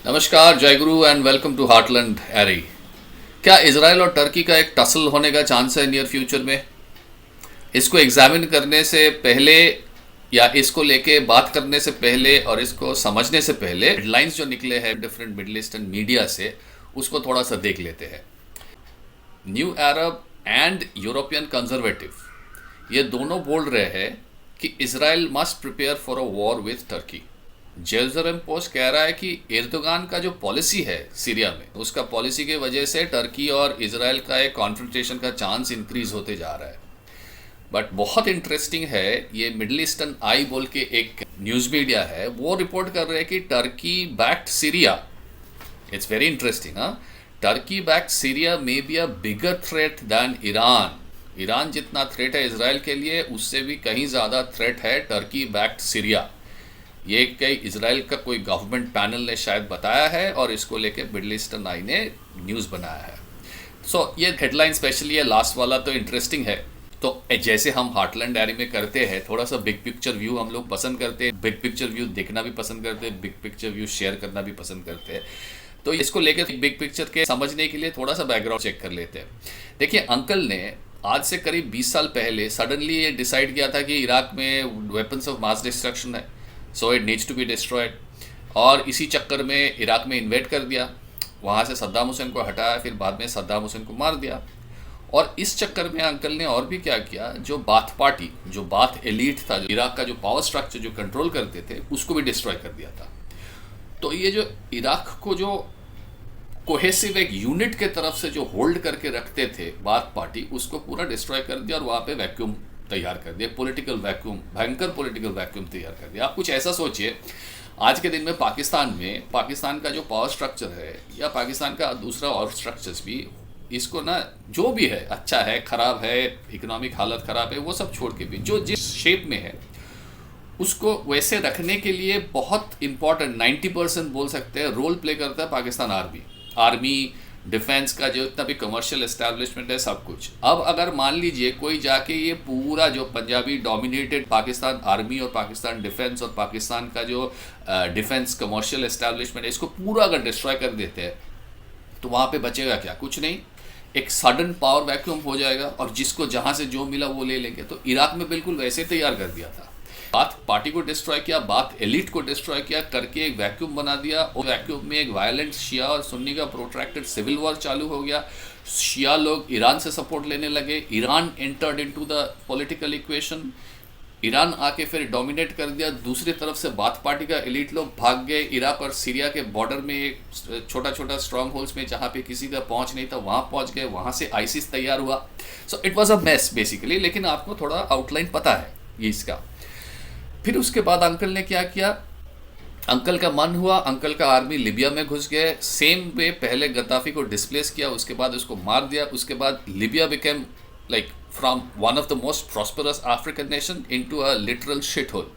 नमस्कार, जय गुरु and welcome to heartland एरी। क्या इसराइल और टर्की का एक टसल होने का चांस है नियर फ्यूचर में? इसको एग्जामिन करने से पहले या इसको लेके बात करने से पहले और इसको समझने से पहले हेडलाइंस जो निकले हैं डिफरेंट मिडल ईस्टर्न मीडिया से, उसको थोड़ा सा देख लेते हैं। New Arab and European conservative ये दोनों बोल रहे हैं कि Israel must prepare for a war with Turkey. Jerusalem post कह रहा है कि एर्दोगान का जो पॉलिसी है सीरिया में, उसका पॉलिसी की वजह से टर्की और इसराइल का एक कॉन्फ्रंटेशन का चांस इंक्रीज होते जा रहा है। बट बहुत इंटरेस्टिंग है, ये मिडल ईस्टर्न आई बोल के एक न्यूज़ मीडिया है, वो रिपोर्ट कर रहे हैं कि Turkey backed Syria, it's very interesting. हाँ, Turkey backed Syria may be a bigger threat than Iran. Iran जितना थ्रेट है इसराइल के लिए, उससे भी कहीं ज़्यादा थ्रेट है टर्की बैक्ड सीरिया। ये कई इसराइल का कोई गवर्नमेंट पैनल ने शायद बताया है और इसको लेके मिडल ईस्टर्न आई ने न्यूज़ बनाया है। ये हेडलाइन स्पेशली है, लास्ट वाला तो इंटरेस्टिंग है। तो जैसे हम हार्टलैंड एरी में करते हैं, थोड़ा सा बिग पिक्चर व्यू हम लोग पसंद करते हैं, बिग पिक्चर व्यू देखना भी पसंद करते हैं, बिग पिक्चर व्यू शेयर करना भी पसंद करते हैं। तो इसको लेकर बिग पिक्चर के समझने के लिए थोड़ा सा बैकग्राउंड चेक कर लेते हैं। देखिए, अंकल ने आज से करीब 20 साल पहले सडनली ये डिसाइड किया था कि इराक में वेपन्स ऑफ मास डिस्ट्रक्शन है, so it needs to be destroyed. और इसी चक्कर में इराक में इन्वेट कर दिया, वहाँ से सद्दाम हुसैन को हटाया, फिर बाद में सद्दाम हुसैन को मार दिया। और इस चक्कर में अंकल ने और भी क्या किया, जो बाथ पार्टी, जो बाथ एलीट था, जो इराक का जो पावर स्ट्रक्चर जो कंट्रोल करते थे, उसको भी डिस्ट्रॉय कर दिया था। तो ये जो इराक को जो कोहेसिव एक यूनिट के तरफ से जो होल्ड करके रखते थे बाथ पार्टी, उसको पूरा डिस्ट्रॉय कर दिया और वहाँ पे वैक्यूम तैयार कर दिया, पॉलिटिकल वैक्यूम, भयंकर पॉलिटिकल वैक्यूम तैयार कर दिया। आप कुछ ऐसा सोचिए, आज के दिन में पाकिस्तान का जो पावर स्ट्रक्चर है या पाकिस्तान का दूसरा और स्ट्रक्चर्स भी, इसको ना जो भी है, अच्छा है, खराब है, इकोनॉमिक हालत खराब है, वो सब छोड़ के भी जो जिस शेप में है उसको वैसे रखने के लिए बहुत इंपॉर्टेंट 90% बोल सकते हैं रोल प्ले करता है पाकिस्तान आर्मी, डिफेंस का जो इतना भी कमर्शियल एस्टैब्लिशमेंट है, सब कुछ। अब अगर मान लीजिए कोई जाके ये पूरा जो पंजाबी डोमिनेटेड पाकिस्तान आर्मी और पाकिस्तान डिफेंस और पाकिस्तान का जो डिफेंस कमर्शियल एस्टैब्लिशमेंट है, इसको पूरा अगर डिस्ट्रॉय कर देते हैं, तो वहाँ पे बचेगा क्या? कुछ नहीं। एक सडन पावर वैक्यूम हो जाएगा और जिसको जहाँ से जो मिला वो ले लेंगे। तो इराक में बिल्कुल वैसे तैयार कर दिया था। बाथ पार्टी को डिस्ट्रॉय किया, बाथ एलिट को डिस्ट्रॉय किया, करके एक वैक्यूम बना दिया। और वैक्यूम में एक वायलेंट शिया और सुन्नी का प्रोट्रैक्टेड सिविल वॉर चालू हो गया। शिया लोग ईरान से सपोर्ट लेने लगे, Iran entered into the political equation, Iran आके फिर डोमिनेट कर दिया। दूसरी तरफ से बाथ पार्टी का एलिट लोग भाग गए इराक और सीरिया के बॉर्डर में, एक छोटा छोटा स्ट्रॉन्ग होल्ड्स में जहाँ पे किसी का पहुँच नहीं था, वहाँ पहुँच गए, वहाँ से आईसिस तैयार हुआ। So it was a mess basically, लेकिन आपको थोड़ा आउटलाइन पता है ये इसका। फिर उसके बाद अंकल ने क्या किया, अंकल का मन हुआ, अंकल का आर्मी लिबिया में घुस गए। सेम वे पहले गद्दाफी को डिस्प्लेस किया, उसके बाद उसको मार दिया। उसके बाद Libya became like from one of the most prosperous African nation into a literal shit hole.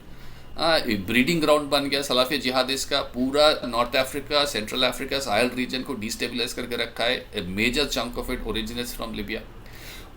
Breeding ground बन गया सलाफी जिहादिस्ट का। पूरा north Africa, central Africa, Sahel region को डिस्टेबलाइज करके रखा है। A major chunk of it originates from Libya.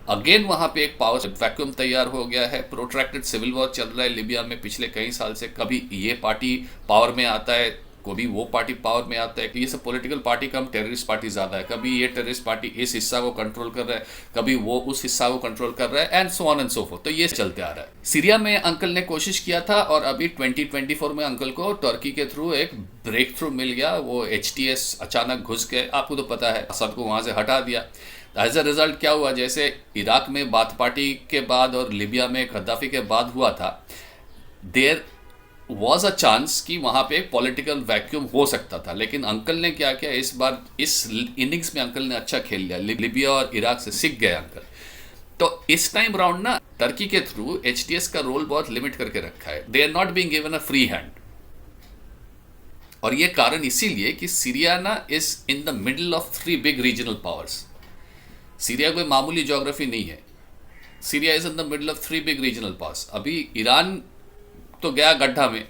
Again वहाँ पे एक पावर वैक्यूम तैयार हो गया है। प्रोट्रैक्टेड सिविल वॉर चल रहा है लिबिया में पिछले कई साल से। कभी ये पार्टी पावर में आता है, कभी वो पार्टी पावर में आता है। ये सब पॉलिटिकल पार्टी कम, टेररिस्ट पार्टी ज़्यादा है। कभी ये टेररिस्ट पार्टी इस हिस्सा को कंट्रोल कर रहा है, कभी वो उस हिस्सा को कंट्रोल कर रहा है, and so on and so fourth. तो ये चलते आ रहा है। सीरिया में अंकल ने कोशिश किया था और अभी 2024 में अंकल को टर्की के थ्रू एक ब्रेक थ्रू मिल गया। वो HTS अचानक घुस गए, आपको तो पता है, सबको वहाँ से हटा दिया। एज अ रिजल्ट क्या हुआ, जैसे इराक में बाथ पार्टी के बाद और लिबिया में गद्दाफी के बाद हुआ था, देयर वॉज अ चांस कि वहाँ पे एक पॉलिटिकल वैक्यूम हो सकता था। लेकिन अंकल ने क्या किया, इस बार इस इनिंग्स में अंकल ने अच्छा खेल लिया, लिबिया और इराक से सीख गए अंकल। तो इस टाइम राउंड ना टर्की के थ्रू HTS का रोल बहुत लिमिट करके रखा है। They are not being given a free hand. और ये कारण इसीलिए कि सीरिया ना is in the middle of 3 big regional powers. Syria कोई मामूली ज्योग्राफी नहीं है। Syria is in the middle of 3 big regional powers. अभी ईरान तो गया गड्ढा में,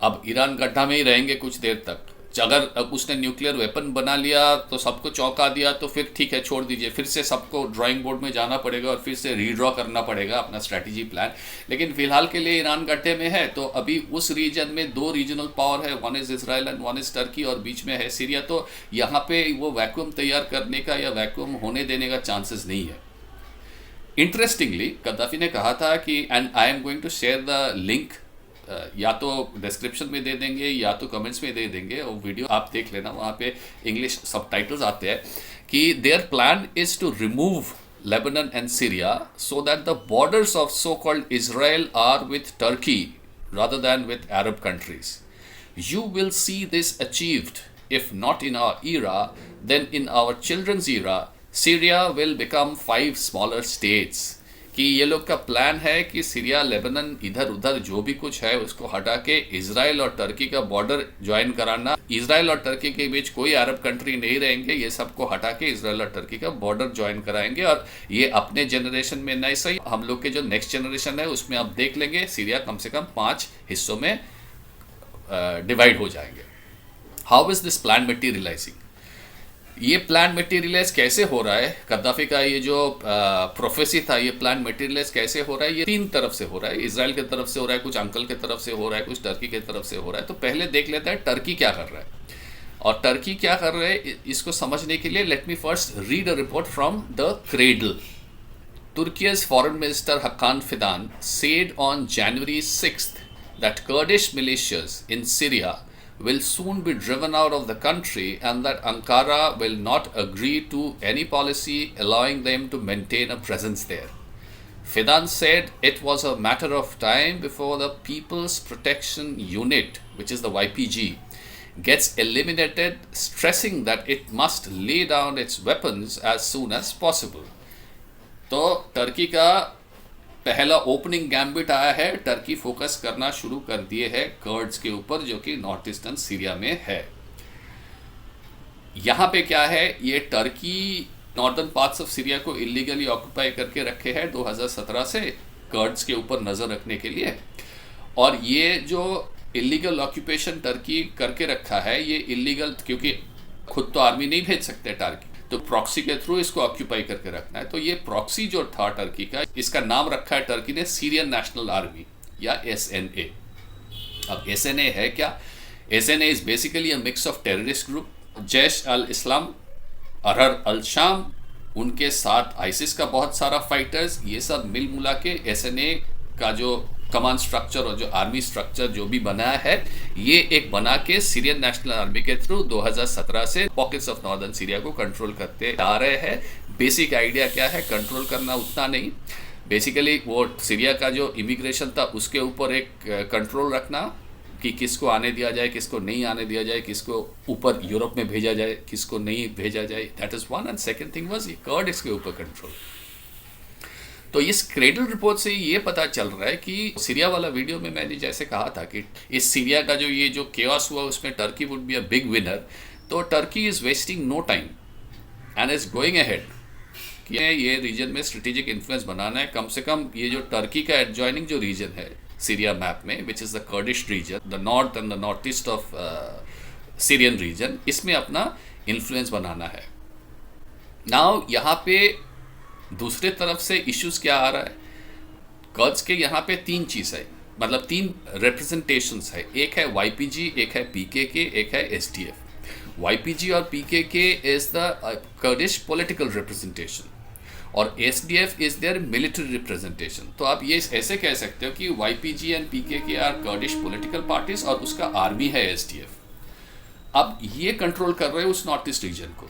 अब ईरान गड्ढा में ही रहेंगे कुछ देर तक। अगर अब उसने न्यूक्लियर वेपन बना लिया तो सबको चौंका दिया तो फिर ठीक है, छोड़ दीजिए, फिर से सबको ड्राइंग बोर्ड में जाना पड़ेगा और फिर से रीड्रॉ करना पड़ेगा अपना स्ट्रैटेजी प्लान। लेकिन फिलहाल के लिए ईरान गड्ढे में है, तो अभी उस रीजन में दो रीजनल पावर है, one is Israel and one is Turkey, और बीच में है सीरिया। तो यहाँ पे वो वैक्यूम तैयार करने का या वैक्यूम होने देने का चांसेस नहीं है। इंटरेस्टिंगली कद्दाफी ने कहा था कि, and I am going to share the link, या तो डिस्क्रिप्शन में दे देंगे या तो कमेंट्स में दे देंगे, और वीडियो आप देख लेना, वहाँ पे इंग्लिश सबटाइटल्स आते हैं, कि their plan is to remove Lebanon and Syria so that the borders of so-called Israel are with Turkey rather than with Arab countries. You will see this achieved, if not in our era, then in our children's era. Syria will become 5 smaller states. कि ये लोग का plan है कि Syria, Lebanon, इधर उधर जो भी कुछ है उसको हटा के इजराइल और टर्की का बॉर्डर ज्वाइन कराना। इजराइल और टर्की के बीच कोई अरब कंट्री नहीं रहेंगे, ये सबको हटा के इजराइल और टर्की का बॉर्डर ज्वाइन कराएंगे। और ये अपने जनरेशन में नहीं सही, हम लोग के जो नेक्स्ट जनरेशन है उसमें आप देख लेंगे सीरिया कम से कम 5 हिस्सों में डिवाइड हो जाएंगे। How is this plan materialising? ये प्लान मटेरियलाइज कैसे हो रहा है? कद्दाफी का ये जो प्रोफेसी था, ये प्लान मटेरियलाइज कैसे हो रहा है? ये 3 तरफ से हो रहा है। इजराइल की तरफ से हो रहा है, कुछ अंकल की तरफ से हो रहा है, कुछ टर्की की तरफ से हो रहा है। तो पहले देख लेते हैं टर्की क्या कर रहा है। और टर्की क्या कर रहा है इसको समझने के लिए let me first read a report from the cradle. Turkey's Foreign Minister Hakan Fidan said on January 6th that Kurdish militias in Syria will soon be driven out of the country and that Ankara will not agree to any policy allowing them to maintain a presence there. Fidan said it was a matter of time before the People's Protection Unit, which is the YPG, gets eliminated, stressing that it must lay down its weapons as soon as possible. तो Turkey का पहला opening gambit आया है, Turkey focus करना शुरू कर दिए है कर्ड्स के ऊपर जो कि नॉर्थ ईस्टर्न सीरिया में है। यहाँ पे क्या है, ये Turkey northern parts of Syria को इलीगली ऑक्यूपाई करके रखे हैं 2017 से कर्ड्स के ऊपर नज़र रखने के लिए। और ये जो इलीगल ऑक्यूपेशन टर्की करके रखा है, ये इलीगल क्योंकि खुद तो आर्मी नहीं भेज सकते टर्की, तो प्रॉक्सी के थ्रू इसको ऑक्यूपाई करके रखना है। तो ये प्रॉक्सी जो था टर्की का, इसका नाम रखा है टर्की ने सीरियन नेशनल आर्मी या SNA। अब SNA है क्या? SNA is basically a mix of terrorist group, Jaish al Islam, Ahrar al Sham, उनके साथ आइसिस का बहुत सारा फाइटर्स, ये सब मिल मुला के SNA का जो कमांड स्ट्रक्चर और जो आर्मी स्ट्रक्चर जो भी बनाया है, ये एक बना के सीरियन नेशनल आर्मी के थ्रू 2017 से पॉकेट्स ऑफ नॉर्दर्न सीरिया को कंट्रोल करते आ रहे हैं। बेसिक आइडिया क्या है? कंट्रोल करना उतना नहीं, बेसिकली वो सीरिया का जो इमिग्रेशन था उसके ऊपर एक कंट्रोल रखना कि किसको आने दिया जाए, किसको नहीं आने दिया जाए, किसको ऊपर यूरोप में भेजा जाए, किसको नहीं भेजा जाए। That is one. And second thing was curds के ऊपर कंट्रोल। तो इस क्रेडल रिपोर्ट से ये पता चल रहा है कि सीरिया वाला वीडियो में मैंने जैसे कहा था कि इस सीरिया का जो ये जो केओस हुआ उसमें Turkey would be a big winner. तो Turkey is wasting no time and is going ahead कि ये रीजन में स्ट्रेटेजिक इन्फ्लुएंस बनाना है। कम से कम ये जो टर्की का एडजॉइनिंग जो रीजन है सीरिया मैप में, which is the Kurdish region, the north and the north east of Syrian region, इसमें अपना इन्फ्लुएंस बनाना है। नाउ यहाँ पे दूसरे तरफ से इश्यूज क्या आ रहा है? कर्ड्स के यहाँ पे 3 चीज़ है, मतलब 3 रिप्रेजेंटेशंस है। एक है YPG, एक है PKK, एक है SDF। YPG और PKK is the Kurdish political representation और SDF is their military representation. तो आप ये ऐसे कह सकते हो कि YPG and PKK are Kurdish political parties और उसका आर्मी है SDF। अब ये कंट्रोल कर रहे हैं उस नॉर्थ ईस्ट रीजन को,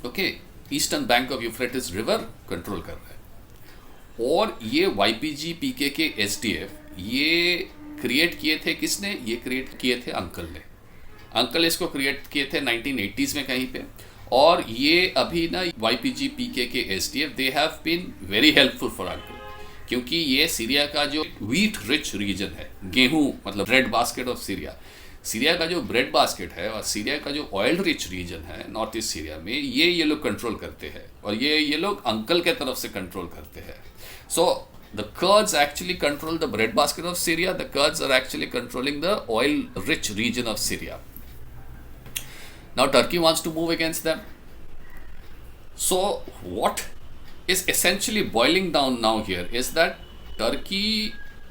okay, eastern bank of Euphrates river control कर रहा है। और ये YPG, PKK, SDF ये क्रिएट किए थे किसने? ये क्रिएट किए थे अंकल ने। अंकल इसको क्रिएट किए थे 1980s में कहीं पे। और ये अभी ना YPG, PKK, SDF they have been very helpful for uncle, क्योंकि ये सीरिया का जो व्हीट रिच रीजन है, गेहूं मतलब bread basket of Syria, Syria का जो ब्रेड बास्केट है और सीरिया का जो ऑयल रिच रीजन है नॉर्थ ईस्ट सीरिया में, ये लोग कंट्रोल करते हैं और ये लोग अंकल के तरफ से कंट्रोल करते हैं। So the Kurds actually control the bread basket of Syria, the Kurds are actually controlling the oil rich region of Syria. Now Turkey wants to move against them. So what is essentially boiling down now here is that Turkey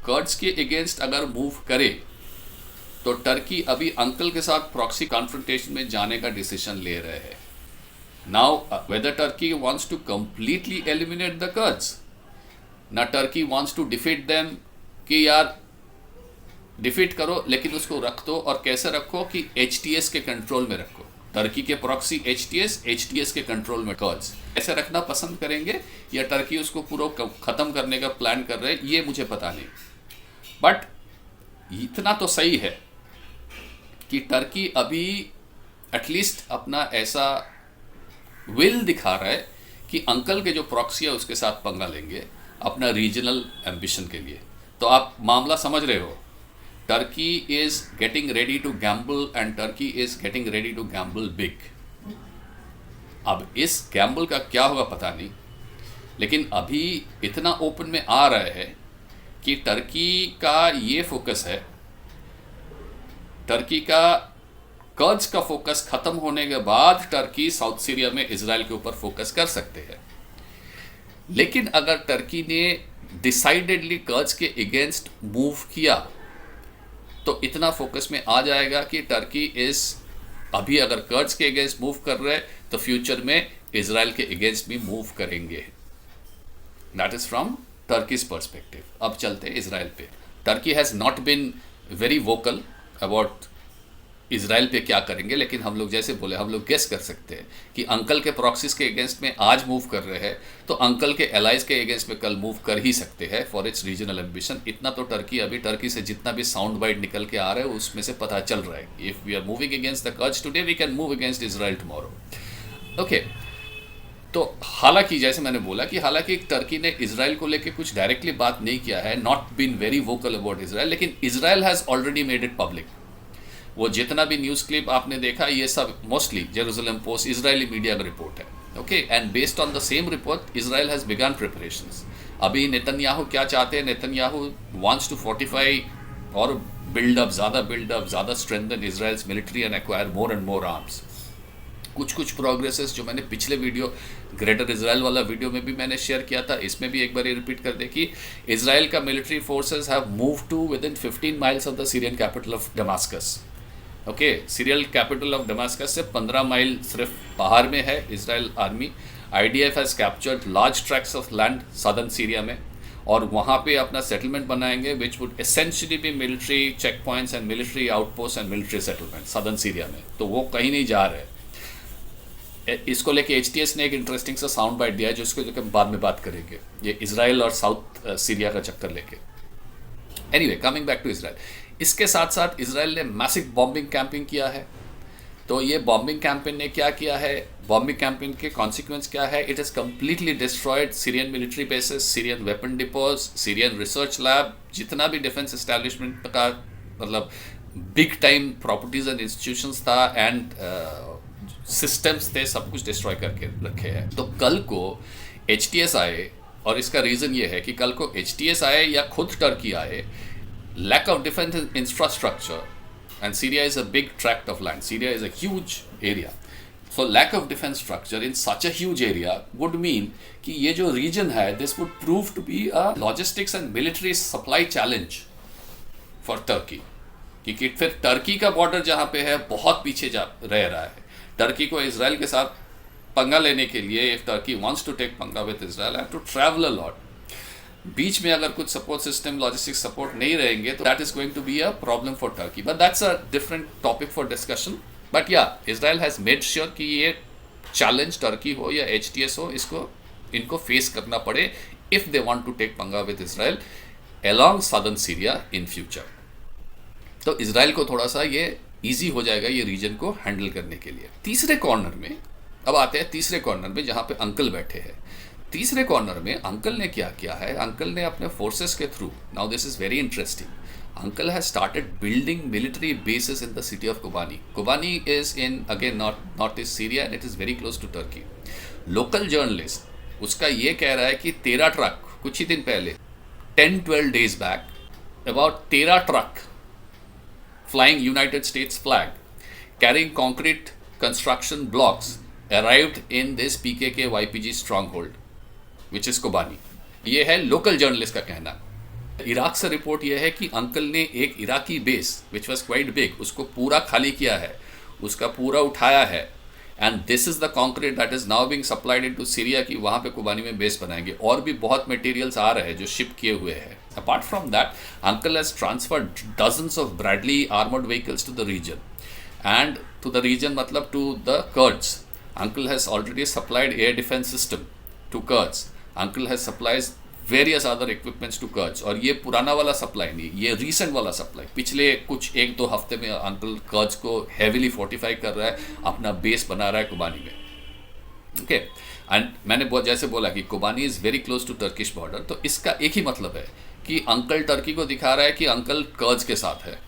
curds के against अगर move करे तो Turkey अभी uncle के साथ proxy confrontation में जाने का डिसीजन ले रहे हैं. Now whether Turkey wants to completely eliminate the Kurds, ना Turkey wants to defeat them कि यार डिफीट करो लेकिन उसको रख दो, और कैसे रखो कि एचटीएस के कंट्रोल में रखो. टर्की के प्रॉक्सी एचटीएस के कंट्रोल में कर्ड्स ऐसे रखना पसंद करेंगे, या टर्की उसको पूरा खत्म करने का प्लान कर रहे हैं, ये मुझे पता नहीं. बट इतना तो सही है कि टर्की अभी एटलीस्ट अपना ऐसा विल दिखा रहा है कि अंकल के जो प्रॉक्सी है उसके साथ पंगा लेंगे अपना रीजनल एम्बिशन के लिए. तो आप मामला समझ रहे हो. Turkey is getting ready to gamble and Turkey is getting ready to gamble big. अब इस गैम्बल का क्या होगा पता नहीं, लेकिन अभी इतना ओपन में आ रहा है कि टर्की का ये फोकस है, टर्की का कर्ड्स का फोकस खत्म होने के बाद टर्की साउथ सीरिया में इजराइल के ऊपर फोकस कर सकते हैं. लेकिन अगर टर्की ने डिसाइडेडली कर्ड्स के अगेंस्ट मूव किया तो इतना फोकस में आ जाएगा कि टर्की इज अभी अगर कर्ड्स के अगेंस्ट मूव कर रहे हैं तो फ्यूचर में इजराइल के अगेंस्ट भी मूव करेंगे. That is from Turkey's perspective. अब चलते हैं इजराइल पे. Turkey has not been very vocal about Israel पे क्या करेंगे, लेकिन हम लोग जैसे बोले हम लोग गेस कर सकते हैं कि अंकल के प्रॉक्सीज के अगेंस्ट में आज मूव कर रहे हैं तो अंकल के एलाइज के अगेंस्ट में कल मूव कर ही सकते हैं फॉर इट्स रीजनल एम्बिशन. इतना तो टर्की अभी टर्की से जितना भी साउंड बाइट निकल के आ रहे हैं उसमें से पता चल रहा है. If we are moving against the Kurds today we can move against Israel tomorrow. Okay. तो हालांकि जैसे मैंने बोला कि हालांकि टर्की ने इजराइल को लेके कुछ डायरेक्टली बात नहीं किया है, not been very vocal about Israel, लेकिन Israel has already made it public. वो जितना भी न्यूज़ क्लिप आपने देखा ये सब mostly Jerusalem Post Israeli media का रिपोर्ट है. Okay. And based on the same report Israel has began preparations. अभी नेतन्याहू क्या चाहते हैं, नेतन्याहू वांट्स टू फोर्टिफाई और बिल्डअप, ज़्यादा strengthen Israel's military and acquire more and more arms. कुछ progresses जो मैंने पिछले वीडियो ग्रेटर इजराइल वाला वीडियो में भी मैंने शेयर किया था, इसमें भी एक बार रिपीट कर दे कि इजराइल का military forces have move to within 15 miles of the Syrian capital of Damascus. Okay. Serial capital of Damascus से 15 माइल सिर्फ बाहर में है Israel army. IDF has captured large tracts of land southern Syria में, और वहाँ पे अपना सेटलमेंट बनाएंगे विच वुड एसेंशियली भी military check points and military outpost and military settlement southern Syria में. तो वो कहीं नहीं जा रहे. इसको लेके एचटीएस ने एक इंटरेस्टिंग सा साउंड बाइट दिया है जो इसको लेकर बाद में बात करेंगे, ये इजराइल और साउथ सीरिया का चक्कर लेके. Anyway, coming back to Israel. इसके साथ साथ इजराइल ने मैसिव बॉम्बिंग कैंपिंग किया है. तो ये बॉम्बिंग कैंपेन ने क्या किया है, बॉम्बिंग कैंपेन के कॉन्सिक्वेंस क्या है, it has completely destroyed Syrian military bases, Syrian weapon depots, Syrian research lab, जितना भी डिफेंस एस्टैब्लिशमेंट का मतलब big time properties and institutions था एंड सिस्टम्स थे, सब कुछ डिस्ट्रॉय करके रखे हैं. तो कल को एचटीएस आए, और इसका रीज़न ये है कि कल को एचटीएस आए या खुद टर्की आए, lack of defense infrastructure, and Syria is a big tract of land. Syria is a huge area. So lack of defense structure in such a huge area would mean कि ये जो region है, this would prove to be a logistics and military supply challenge for Turkey. क्योंकि फिर Turkey का border जहाँ पे है बहुत पीछे जा रह रहा है. टर्की को इजराइल के साथ पंगा लेने के लिए, if Turkey wants to take पंगा with Israel, have to travel a lot. बीच में अगर कुछ सपोर्ट सिस्टम, लॉजिस्टिक सपोर्ट नहीं रहेंगे तो that is going to be a problem for Turkey. But that's a different topic for discussion. But या Israel has made sure कि ये challenge Turkey हो या एचटीएस हो, इनको फेस करना पड़े if they want to take पंगा with Israel along southern Syria in future. तो इजराइल को थोड़ा सा ये ईजी हो जाएगा ये रीजन को हैंडल करने के लिए. तीसरे कॉर्नर में अब आते हैं, तीसरे कॉर्नर में जहाँ पे अंकल बैठे हैं. तीसरे कॉर्नर में अंकल ने क्या किया है, अंकल ने अपने फोर्सेस के through, now this is very interesting, uncle has started building military bases in the city of Kobani. Kobani is in again north east Syria and it is very close to Turkey. Local journalist उसका ये कह रहा है कि 13 truck कुछ ही दिन पहले 10-12 days back, about 13 truck flying United states flag, carrying concrete construction blocks arrived in this PKK YPG stronghold, which is Kobani. ये है लोकल जर्नलिस्ट का कहना. इराक से रिपोर्ट यह है कि अंकल ने एक Iraqi base which was quite big उसको पूरा खाली किया है, उसका पूरा उठाया है, and this is the concrete that is now being supplied into Syria की वहाँ पे कोबानी में बेस बनाएंगे. और भी बहुत मटेरियल्स आ रहे हैं जो शिप किए हुए हैं. Apart from that uncle has transferred dozens of Bradley armoured vehicles to the region, and to the region मतलब to the Kurds. Uncle has already supplied air defence system to Kurds. Uncle has supplies various other equipments to Kurds. और ये पुराना वाला supply नहीं, ये recent वाला supply. पिछले कुछ 1-2 हफ्ते में अंकल कर्ड्स को हैवीली फोर्टिफाई कर रहा है, अपना बेस बना रहा है कोबानी में. ओके, एंड मैंने जैसे बोला कि Kobani is very close to Turkish border, तो इसका एक ही मतलब है कि अंकल टर्की को दिखा रहा है कि अंकल कर्ड्स के साथ है.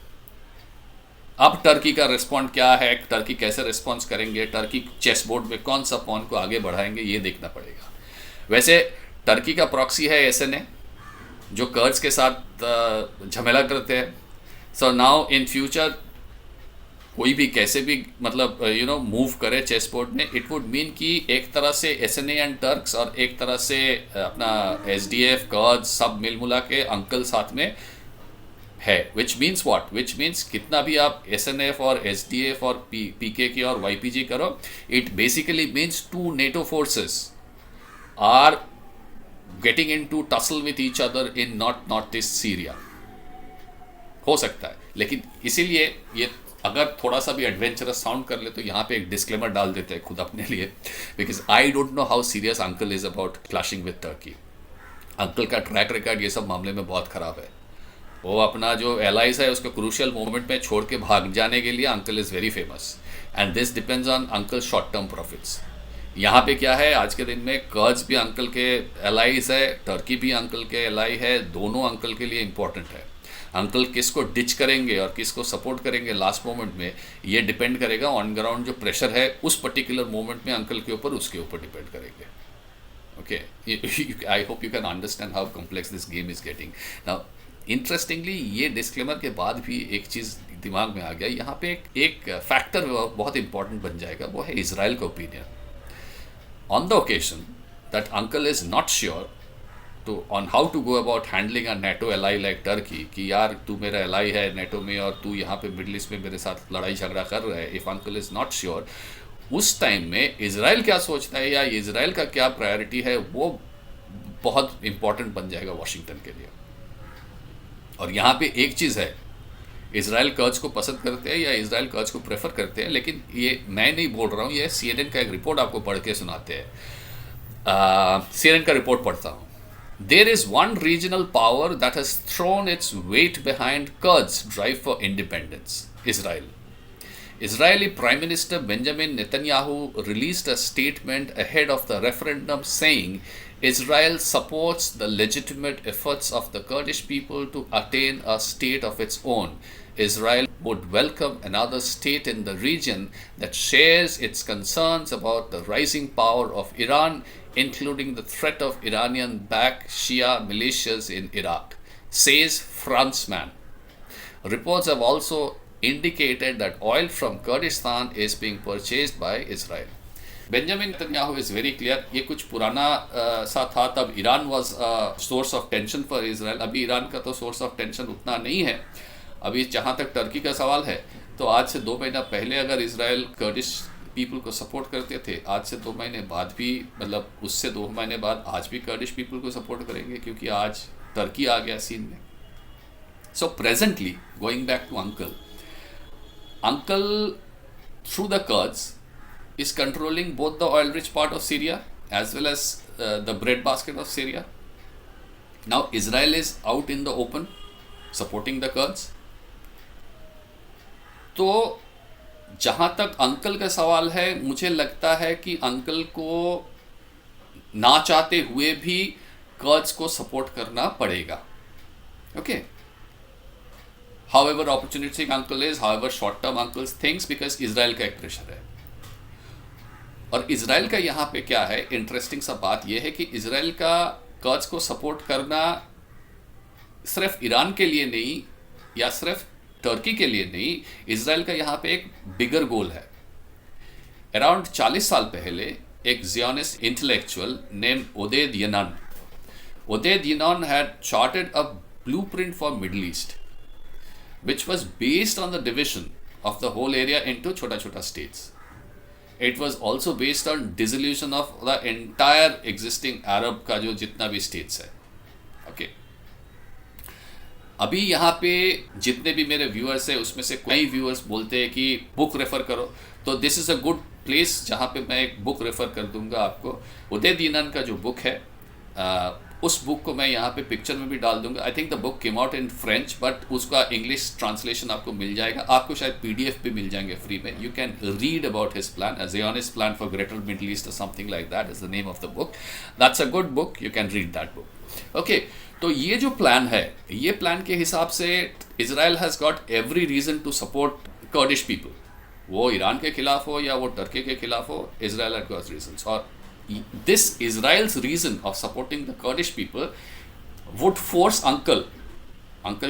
अब टर्की का रिस्पॉन्ड क्या है, टर्की कैसे रिस्पॉन्स करेंगे, टर्की चेस बोर्ड में कौन सा पॉन को आगे बढ़ाएंगे, ये देखना पड़ेगा. वैसे टर्की का प्रॉक्सी है एसएनए जो कर्ड्स के साथ झमेला करते हैं. सो नाउ इन फ्यूचर कोई भी कैसे भी मतलब मूव करे चेस बोर्ड में, इट वुड मीन कि एक तरह से एसएनए एंड टर्क्स और एक तरह से अपना एसडीएफ कर्ड्स सब मिल मुला के अंकल साथ में है. Which means what, which means कितना भी आप एसएनएफ और एसडीएफ और पीकेके और वाईपीजी करो, it basically means 2 NATO forces are getting into tussle with each other in northeast Syria. हो सकता है, लेकिन इसीलिए ये अगर थोड़ा सा भी एडवेंचरस साउंड कर ले तो यहाँ पे एक डिस्क्लेमर डाल देते हैं खुद अपने लिए, because I don't know how serious uncle is about clashing with Turkey. Uncle का ट्रैक रिकॉर्ड ये सब मामले में बहुत ख़राब है. वो अपना जो एलाइज है उसको क्रूशियल मोमेंट में छोड़ के भाग जाने के लिए uncle is very famous, and this depends on uncle short term profits. यहाँ पे क्या है, आज के दिन में कर्ड्स भी अंकल के एलाइज है, टर्की भी अंकल के एलाई है, दोनों अंकल के लिए इम्पोर्टेंट है. अंकल किसको डिच करेंगे और किसको सपोर्ट करेंगे लास्ट मोमेंट में, ये डिपेंड करेगा ऑन ग्राउंड जो प्रेशर है उस पर्टिकुलर मोमेंट में अंकल के ऊपर, उसके ऊपर डिपेंड करेंगे. Okay, I hope you can understand how complex this game is getting. Now interestingly ये डिस्क्लेमर के बाद भी एक चीज़ दिमाग में आ गया, यहाँ पे एक फैक्टर बहुत इंपॉर्टेंट बन जाएगा, वो है इजराइल का opinion. On the occasion that uncle is not sure on how to go about handling a NATO ally like Turkey, कि यार तू मेरा ally है NATO में और तू यहाँ पे मिडल ईस्ट में मेरे साथ लड़ाई झगड़ा कर रहा है, if uncle is not sure, उस टाइम में इजराइल क्या सोचता है या इजराइल का क्या प्रायोरिटी है, वो बहुत इंपॉर्टेंट बन जाएगा वॉशिंगटन के लिए. और यहाँ पे एक चीज़ है, इजराइल कर्ड्स को पसंद करते हैं या इजराइल कर्ड्स को प्रेफर करते हैं, लेकिन ये मैं नहीं बोल रहा हूँ, ये CNN का एक रिपोर्ट आपको पढ़ के सुनाते हैं. CNN का रिपोर्ट पढ़ता हूँ. There is one regional power that has thrown its weight behind Kurds drive for independence, Israel. Israeli Prime Minister Benjamin Netanyahu released a statement ahead of the referendum saying Israel supports the legitimate efforts of the Kurdish people to attain a state of its own. Israel would welcome another state in the region that shares its concerns about the rising power of Iran, including the threat of Iranian-backed Shia militias in Iraq, says Franzman. Reports have also indicated that oil from Kurdistan is being purchased by Israel. Benjamin Netanyahu is very clear. ये कुछ पुराना सा था, तब Iran was source of tension for Israel. अभी Iran का तो source of tension उतना नहीं है. अभी जहाँ तक टर्की का सवाल है, तो आज से 2 महीना पहले अगर इसराइल कर्डिश पीपल को सपोर्ट करते थे, आज से 2 महीने बाद भी, मतलब उससे 2 महीने बाद आज भी कर्डिश पीपल को सपोर्ट करेंगे, क्योंकि आज टर्की आ गया सीन में. So presently, going back to Uncle, through the Kurds, is controlling both the oil-rich part of Syria as well as the breadbasket of Syria. Now Israel is out in the open, supporting the Kurds. तो जहाँ तक uncle का सवाल है, मुझे लगता है कि अंकल को ना चाहते हुए भी कर्ड्स को सपोर्ट करना पड़ेगा. Okay, however opportunistic uncle is, however short term uncle thinks, because Israel का एक प्रेशर है. और इजराइल का यहाँ पे क्या है, इंटरेस्टिंग सा बात यह है कि इजराइल का कर्ड्स को सपोर्ट करना सिर्फ ईरान के लिए नहीं या सिर्फ टर्की के लिए नहीं, इजराइल का यहाँ पे एक बिगर गोल है. अराउंड 40 साल पहले एक Zionist intellectual name Oded Yinon, Oded Yinon had charted a blueprint for Middle East, which was based on the division of the whole area into chota-chota states. It was also based on dissolution of the entire existing Arab का जो जितना भी states है. Okay. अभी यहाँ पे जितने भी मेरे व्यूअर्स हैं उसमें से कई व्यूअर्स बोलते हैं कि बुक रेफर करो, तो this is a good place जहाँ पे मैं एक बुक रेफर कर दूंगा आपको. उदय दीनान का जो बुक है उस बुक को मैं यहाँ पे पिक्चर में भी डाल दूंगा. I think the book came out in French, but उसका इंग्लिश ट्रांसलेशन आपको मिल जाएगा. आपको शायद पीडीएफ भी मिल जाएंगे फ्री में. You can read about his plan, a Zionist plan for greater middle east और something like that is the name of the book. That's a good book, you can read that book. Okay, तो ये जो plan है, ये plan के हिसाब से Israel has got every reason to support Kurdish people. वो ईरान के खिलाफ हो या वो टर्की के खिलाफ हो, इजराइल हैज गॉट रीजन्स. और this Israel's reason of supporting the Kurdish people would force uncle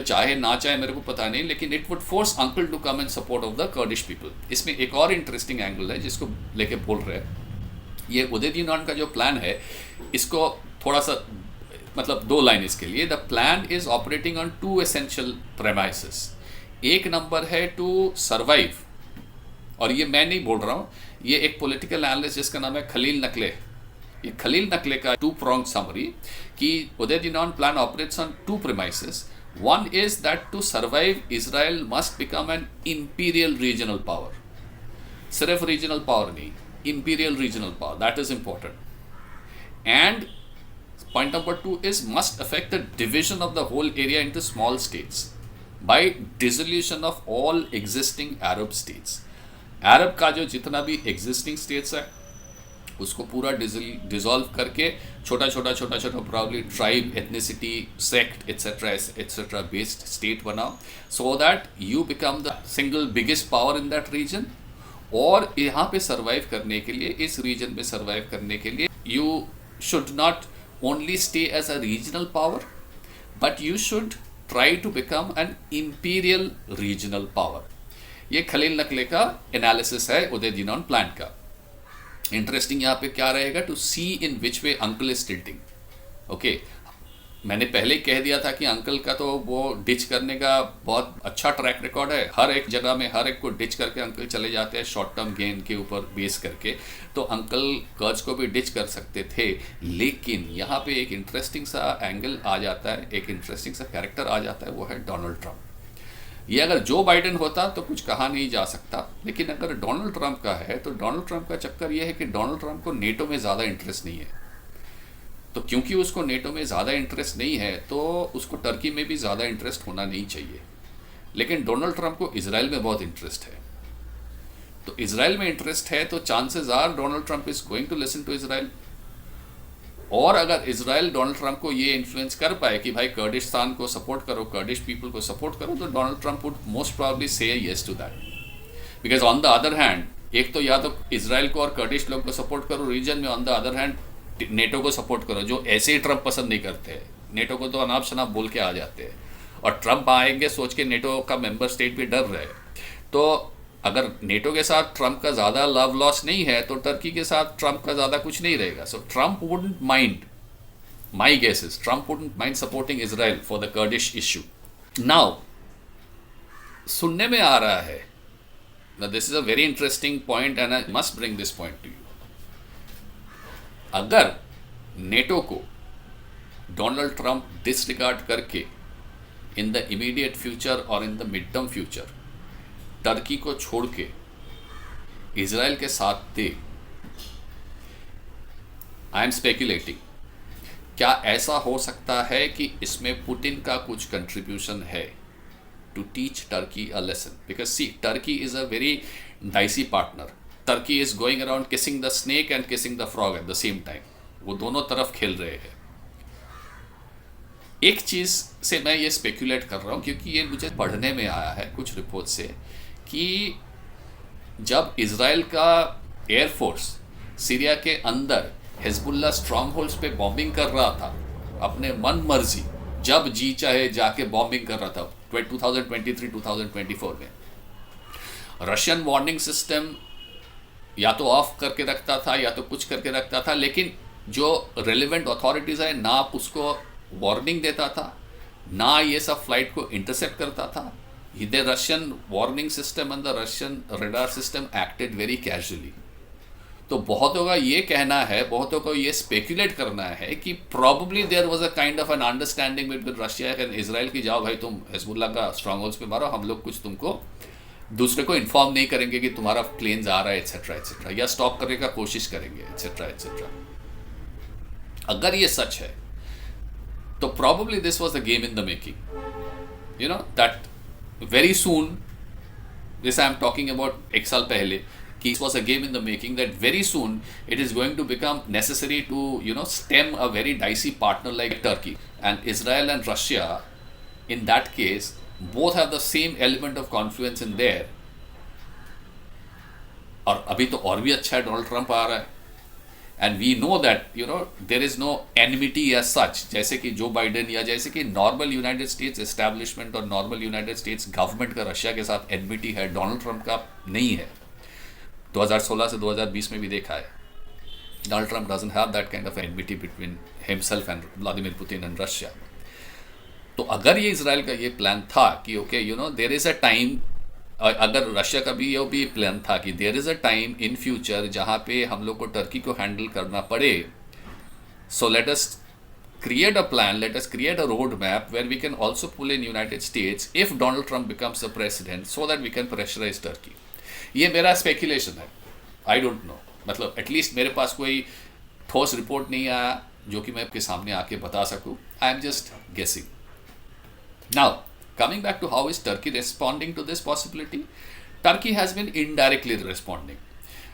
चाहे ना चाहे मेरे को पता नहीं, लेकिन it would force uncle to come in support of the Kurdish people. इसमें एक और इंटरेस्टिंग एंगल है जिसको लेके बोल रहे हैं. ये उदय यनान का जो प्लान है, इसको थोड़ा सा मतलब दो लाइन इसके लिए. The plan is operating on two essential premises. एक नंबर है टू सर्वाइव, और ये मैं नहीं बोल रहा हूँ, ये एक पॉलिटिकल एनालिस्ट जिसका नाम है खलील नकले, ये खलील नकले का टू प्रोंग समरी कि Oded Yinon plan operates on two premises. One is that to survive Israel must become an imperial regional power. सिर्फ रीजनल पावर नहीं, imperial regional power, that is important. And point number 2 is must affect the division of the whole area into small states by dissolution of all existing Arab states. अरब का जो जितना भी existing states है उसको पूरा dissolve करके छोटा छोटा probably tribe, ethnicity, sect etcetera based state बनाओ, so that you become the single biggest power in that region. और यहाँ पे सर्वाइव करने के लिए, इस रीजन में सर्वाइव करने के लिए, you should not only stay as a regional power, but you should try to become an imperial regional power. ये खलील नकले का एनालिसिस है उदय यनान प्लान का. इंटरेस्टिंग यहाँ पे क्या रहेगा, to see in which way uncle is tilting. Okay, मैंने पहले कह दिया था कि अंकल का तो वो डिच करने का बहुत अच्छा ट्रैक रिकॉर्ड है. हर एक जगह में हर एक को डिच करके अंकल चले जाते हैं शॉर्ट टर्म गेन के ऊपर बेस करके. तो अंकल कर्ज को भी डिच कर सकते थे, लेकिन यहाँ पे एक इंटरेस्टिंग सा एंगल आ जाता है, एक इंटरेस्टिंग सा कैरेक्टर आ जाता है, वो है डोनाल्ड ट्रंप. ये अगर जो बाइडेन होता तो कुछ कहा नहीं जा सकता, लेकिन अगर डोनाल्ड ट्रंप का है तो डोनाल्ड ट्रंप का चक्कर ये है कि डोनाल्ड ट्रंप को नेटो में ज़्यादा इंटरेस्ट नहीं है. तो क्योंकि उसको नेटो में ज़्यादा इंटरेस्ट नहीं है तो उसको टर्की में भी ज़्यादा इंटरेस्ट होना नहीं चाहिए. लेकिन डोनाल्ड ट्रंप को इजराइल में बहुत इंटरेस्ट है. तो इजराइल में इंटरेस्ट है तो chances are Donald Trump is going to listen to Israel. और अगर इजराइल डोनाल्ड ट्रंप को ये इन्फ्लुएंस कर पाए कि भाई कर्डिस्तान को सपोर्ट करो, कर्डिश पीपल को सपोर्ट करो, तो Donald Trump would most probably say yes to that. Because on the other hand, एक तो या तो इजराइल को और कर्डिश लोग को सपोर्ट करो रीजन में, on the other hand NATO को सपोर्ट करो, जो ऐसे ही ट्रंप पसंद नहीं करते हैं. नेटो को तो अनाप शनाप बोल के आ जाते हैं, और ट्रंप आएंगे सोच के नेटो का मेंबर स्टेट भी डर रहे. तो अगर नेटो के साथ ट्रंप का ज़्यादा लव लॉस नहीं है तो टर्की के साथ ट्रंप का ज़्यादा कुछ नहीं रहेगा. So Trump wouldn't mind, my guess is Trump wouldn't mind supporting Israel for the Kurdish issue. Now सुनने में आ रहा है, this is a very interesting point and I must bring this point to you. अगर NATO को Donald Trump disregard करके in the immediate future और in the mid term future Turkey को छोड़ के इजराइल के साथ दे, आई एम स्पेक्युलेटिंग, क्या ऐसा हो सकता है कि इसमें पुतिन का कुछ कंट्रीब्यूशन है to teach Turkey a lesson? Because see, Turkey is a very dicey partner. Turkey is going around kissing the snake and kissing the frog at the same time. वो दोनों तरफ खेल रहे हैं. एक चीज़ से मैं ये स्पेक्यूलेट कर रहा हूँ क्योंकि ये मुझे पढ़ने में आया है कुछ रिपोर्ट से कि जब इजराइल का एयरफोर्स सीरिया के अंदर हिजबुल्ला स्ट्रॉन्ग होल्ड्स पे बॉम्बिंग कर रहा था, अपने मन मर्जी जब जी चाहे जाके बॉम्बिंग कर रहा था 2023-2024 में, रशियन वार्निंग सिस्टम या तो ऑफ करके रखता था या तो कुछ करके रखता था, लेकिन जो रेलिवेंट अथॉरिटीज़ है ना उसको वार्निंग देता था, ना ये सब फ्लाइट को इंटरसेप्ट करता था. The Russian warning system and the Russian radar system acted very casually. तो बहुतों का ये कहना है, बहुतों को ये स्पेकुलेट करना है कि probably there was a kind of an understanding between Russia and Israel की जाओ भाई तुम हिजबुल्लाह का स्ट्रांग होल्ड्स पे मारो, हम लोग कुछ तुमको दूसरे को इन्फॉर्म नहीं करेंगे कि तुम्हारा प्लेन्स आ रहा है एट्सेट्रा एट्सेट्रा, या स्टॉप करने का कोशिश करेंगे एट्सेट्रा एट्सेट्रा. अगर ये सच है तो probably this was the game in the making. You know that very soon, this I am talking about एक साल पहले, it was a game in the making, that very soon it is going to become necessary to stem a very dicey partner like Turkey. And Israel and Russia in that case both have the same element of confluence in there. और अभी तो और भी अच्छा है, Donald Trump आ रहा है, and we know that there is no enmity as such, जैसे कि जो बाइडेन या जैसे कि नॉर्मल यूनाइटेड स्टेट्स एस्टैब्लिशमेंट और नॉर्मल यूनाइटेड स्टेट्स गवर्नमेंट का रशिया के साथ एनमिटी है, डोनाल्ड ट्रंप का नहीं है. 2016 से 2020 में भी देखा है. Donald Trump doesn't have that kind of enmity between himself and Vladimir Putin and Russia. तो अगर ये इजराइल का ये प्लान था कि okay there is a time, अगर रशिया का भी ये भी प्लान था कि there is a time in future जहाँ पे हम लोग को टर्की को हैंडल करना पड़े, so let us create a plan, let us create a roadmap where we can also pull in United States if Donald Trump becomes the president so that we can pressurize Turkey. ये मेरा speculation है, I don't know, मतलब at least मेरे पास कोई ठोस report नहीं आया जो कि मैं आपके सामने आके बता सकूं. I am just guessing. Now coming back to how is Turkey responding to this possibility. Turkey has been indirectly responding.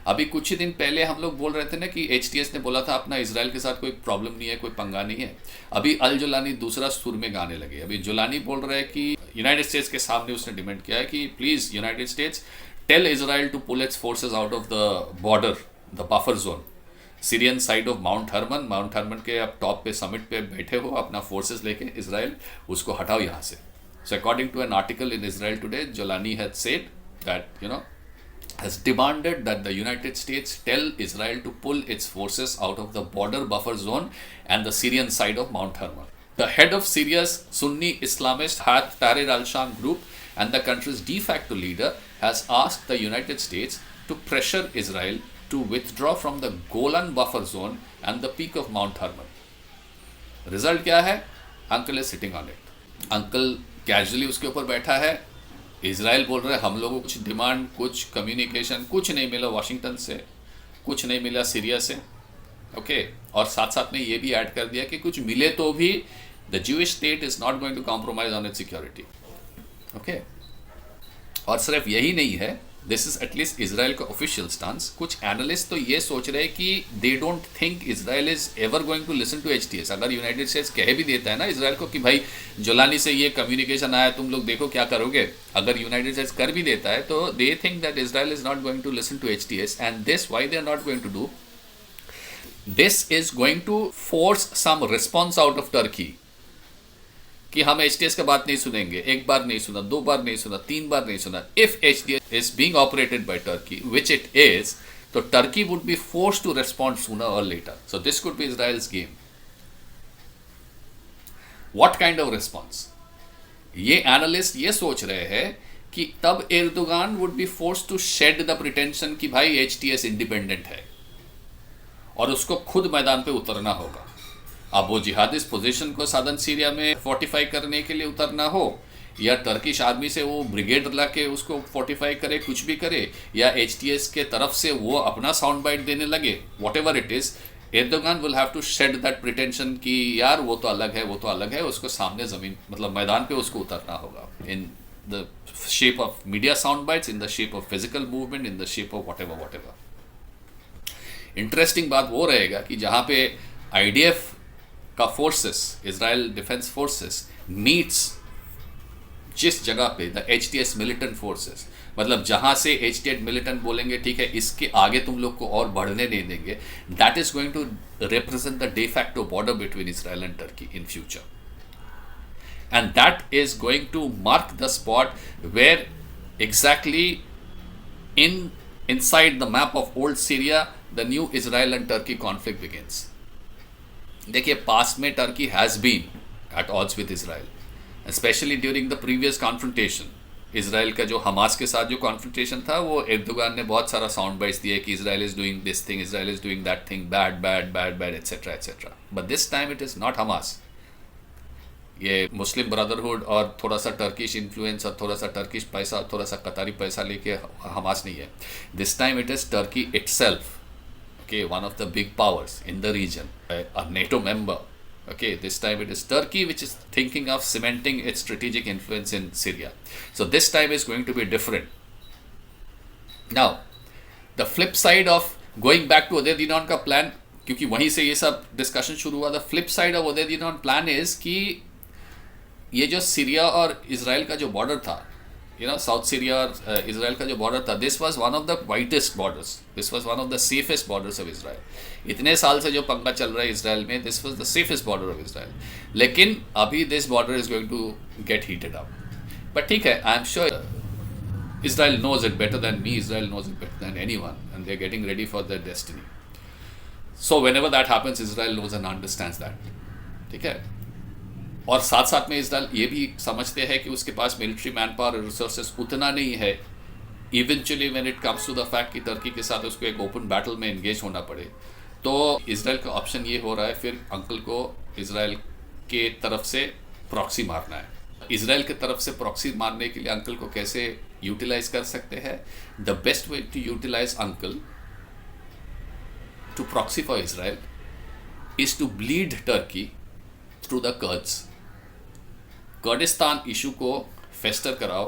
अभी कुछ ही दिन पहले हम लोग बोल रहे थे ना कि HTS ने बोला था अपना इजराइल के साथ कोई प्रॉब्लम नहीं है, कोई पंगा नहीं है. अभी अल जुलानी दूसरा सुर में गाने लगे. अभी जुलानी बोल रहे हैं कि यूनाइटेड स्टेट्स के सामने उसने डिमांड किया है कि please United states tell Israel to pull its forces out of the border, the buffer zone, Syrian side of Mount Hermon. Mount Hermon के आप टॉप पे समिट पे बैठे हो अपना फोर्सेस लेके, इसराइल उसको हटाओ यहाँ से. So according to an article in Israel today, Jolani had said that has demanded that the United States tell Israel to pull its forces out of the border buffer zone and the Syrian side of Mount Hermon. The head of Syria's Sunni Islamist Hayat Tahrir al-Sham group and the country's de facto leader has asked the United States to pressure Israel to withdraw from the Golan buffer zone and the peak of Mount Hermon. Result क्या है? Uncle is sitting on it. Uncle casually उसके ऊपर बैठा है. Israel बोल रहे हैं हम लोगों को कुछ डिमांड, कुछ कम्युनिकेशन, कुछ नहीं मिला वाशिंगटन से, कुछ नहीं मिला सीरिया से. ओके और साथ साथ में ये भी ऐड कर दिया कि कुछ मिले तो भी the Jewish state is not going to compromise on it security. Okay और सिर्फ यही नहीं है, दिस इज एटलीस्ट इजराइल का ऑफिशियल स्टांस. कुछ एनालिस्ट तो ये सोच रहे हैं कि they don't think Israel is ever going to listen to HTS. अगर यूनाइटेड स्टेट्स कह भी देता है ना इजराइल को कि भाई जोलानी से ये कम्युनिकेशन आया, तुम लोग देखो क्या करोगे, अगर यूनाइटेड स्टेट्स कर भी देता है तो they think that Israel is not going to listen to HTS. And this why they are not going to do this is going to force some response out of Turkey कि हम HTS का बात नहीं सुनेंगे. एक बार नहीं सुना, दो बार नहीं सुना, तीन बार नहीं सुना. If HTS is being operated by Turkey, which it is, तो Turkey would be forced to respond sooner और later. So this could be Israel's game. What kind of response? ये एनालिस्ट ये सोच रहे हैं कि तब Erdogan would be forced to shed the pretension कि भाई HTS इंडिपेंडेंट है और उसको खुद मैदान पे उतरना होगा. अब वो जिहादिस्ट पोजीशन को सादन सीरिया में फोर्टिफाई करने के लिए उतरना हो, या टर्किश आर्मी से वो ब्रिगेड ला के उसको फोर्टिफाई करे, कुछ भी करे, या HTS के तरफ से वो अपना साउंड बाइट देने लगे, whatever it is, Erdogan will have to shed that pretension कि यार वो तो अलग है, वो तो अलग है. उसको सामने जमीन मतलब मैदान पे उसको उतरना होगा in the shape of media sound bytes, in the shape of physical movement, in the shape of what ever. Interesting बात वो रहेगा कि जहाँ पे IDF का forces, Israel defence forces meets जिस जगह पे द HTS मिलिटेंट फोर्सेस, मतलब जहां से HTS मिलिटेंट बोलेंगे ठीक है इसके आगे तुम लोग को और बढ़ने नहीं देंगे, that is going to represent the de facto border between Israel and Turkey in future. And that is going to mark the spot where exactly in inside the map of old Syria, the new Israel and Turkey conflict begins. देखिए past में Turkey has been at odds with Israel, especially during the previous confrontation. Israel का जो Hamas के साथ जो confrontation था, वो Erdogan ने बहुत सारा साउंड बाइट्स दिए कि Israel is doing this thing, Israel is doing that thing, bad bad bad bad etcetera etcetera. But this time it is not Hamas. ये मुस्लिम ब्रदरहुड और थोड़ा सा टर्किश इन्फ्लुएंस और थोड़ा सा टर्किश पैसा, थोड़ा सा कतारी पैसा लेके हमास नहीं है. This time it is Turkey itself. Okay, one of the big powers in the region, a NATO member. Okay, this time it is Turkey which is thinking of cementing its strategic influence in Syria. So this time is going to be different. Now, the flip side of going back to Uday Dinan का plan, क्योंकि वहीं से ये सब discussion शुरू हुआ. The flip side of Uday Dinan plan is कि ये जो सीरिया और इसराइल का जो बॉर्डर था, साउथ सीरिया और इसराइल का जो बॉर्डर था, this was one of the whitest borders, this was one of the safest borders of Israel. इतने साल से जो पंगा चल रहा है इसराइल में, this was the safest border of Israel. लेकिन अभी this border is going to get heated up. But ठीक है, I am sure Israel knows it better than me, Israel knows it better than anyone, and they are getting ready for their destiny. So whenever that happens, Israel knows and understands that. ठीक है, और साथ साथ में Israel ये भी समझते हैं कि उसके पास मिलिट्री मैन पावर और रिसोर्सेस उतना नहीं है eventually when it comes to the fact कि टर्की के साथ उसको एक ओपन बैटल में एंगेज होना पड़े. तो इसराइल का ऑप्शन ये हो रहा है फिर अंकल को इसराइल के तरफ से प्रॉक्सी मारना है. इसराइल के तरफ से प्रॉक्सी मारने के लिए अंकल को कैसे यूटिलाइज कर सकते हैं? The best way to utilise uncle to proxy for Israel is to bleed Turkey through the Kurds. Kurdistan issue को फेस्टर कराओ,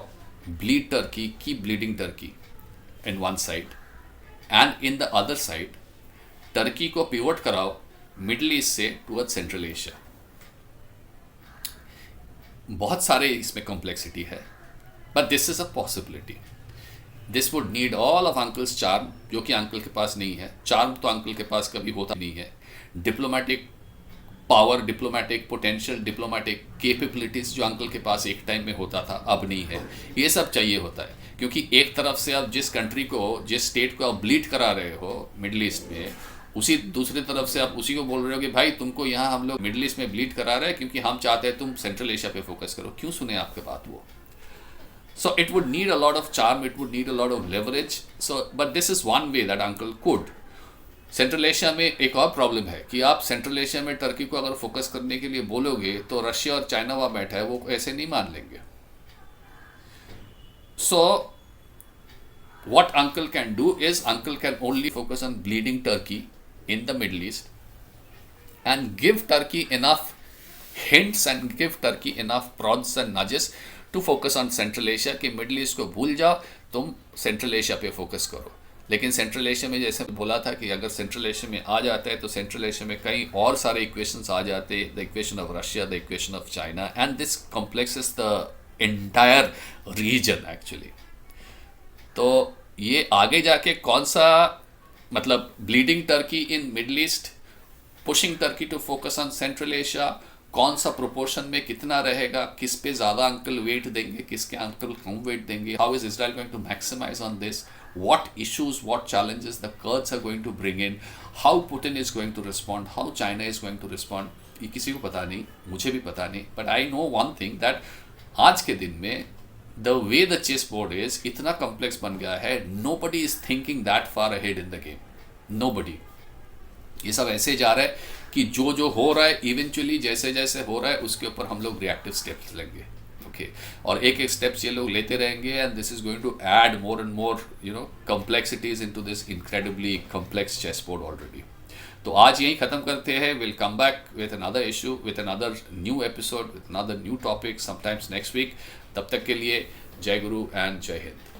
bleed Turkey, keep bleeding Turkey in one side, and in the other side Turkey को pivot कराओ middle east से toward central Asia. बहुत सारे इसमें complexity है, but this is a possibility. This would need all of uncle's charm, जो कि uncle के पास नहीं है. चार्म तो अंकल के पास कभी होता नहीं है. Diplomatic power, diplomatic potential, diplomatic capabilities जो अंकल के पास एक टाइम में होता था, अब नहीं है. ये सब चाहिए होता है, क्योंकि एक तरफ से आप जिस कंट्री को, जिस स्टेट को आप ब्लीड करा रहे हो मिडिल ईस्ट में, उसी दूसरी तरफ से आप उसी को बोल रहे हो कि भाई तुमको यहाँ हम लोग मिडिल ईस्ट में ब्लीड करा रहे हैं क्योंकि हम चाहते हैं तुम सेंट्रल एशिया पे फोकस करो. क्यों सुने आपके बात वो? So it would need a lot of charm, it would need a lot of leverage. So but this is one way that uncle could. Central Asia में एक और प्रॉब्लम है कि आप सेंट्रल एशिया में टर्की को अगर फोकस करने के लिए बोलोगे तो रशिया और चाइना वहाँ बैठा है, वो ऐसे नहीं मान लेंगे. So what uncle can do is uncle can only focus on bleeding Turkey in the Middle East and give Turkey enough hints and give Turkey enough prods and nudges to focus on Central Asia. कि Middle East को भूल जाओ, तुम central Asia पे focus करो. लेकिन central Asia में जैसे बोला था कि अगर सेंट्रल एशिया में आ जाता है तो सेंट्रल एशिया में कई और सारे इक्वेशंस आ जाते हैं. The equation of Russia, the equation of China, and this complexes the entire region actually. तो ये आगे जाके कौन सा, मतलब bleeding Turkey in Middle East, pushing Turkey to focus on Central Asia, कौन सा प्रोपोर्शन में कितना रहेगा, किस पे ज़्यादा अंकल वेट देंगे, किसके अंकल कम वेट देंगे, how is Israel going to maximize on this, what issues, what challenges the Kurds are going to bring in, how Putin is going to respond, how China is going to respond, ये किसी को पता नहीं, मुझे भी पता नहीं. But I know one thing that आज के दिन में the way the chess board is इतना complex बन गया है, nobody is thinking that far ahead in the game, nobody. ये सब ऐसे जा रहा है कि जो जो हो रहा है इवेंचुअली जैसे जैसे हो रहा है उसके ऊपर हम लोग रिएक्टिव स्टेप्स लेंगे. और एक एक स्टेप्स ये लोग लेते रहेंगे, and this is going to add more and more complexities into this incredibly complex chess board already. तो आज यही खत्म करते हैं. Will come back with another issue, with another new episode, with another new topic sometimes next week. तब तक के लिए जय गुरु एंड जय हिंद.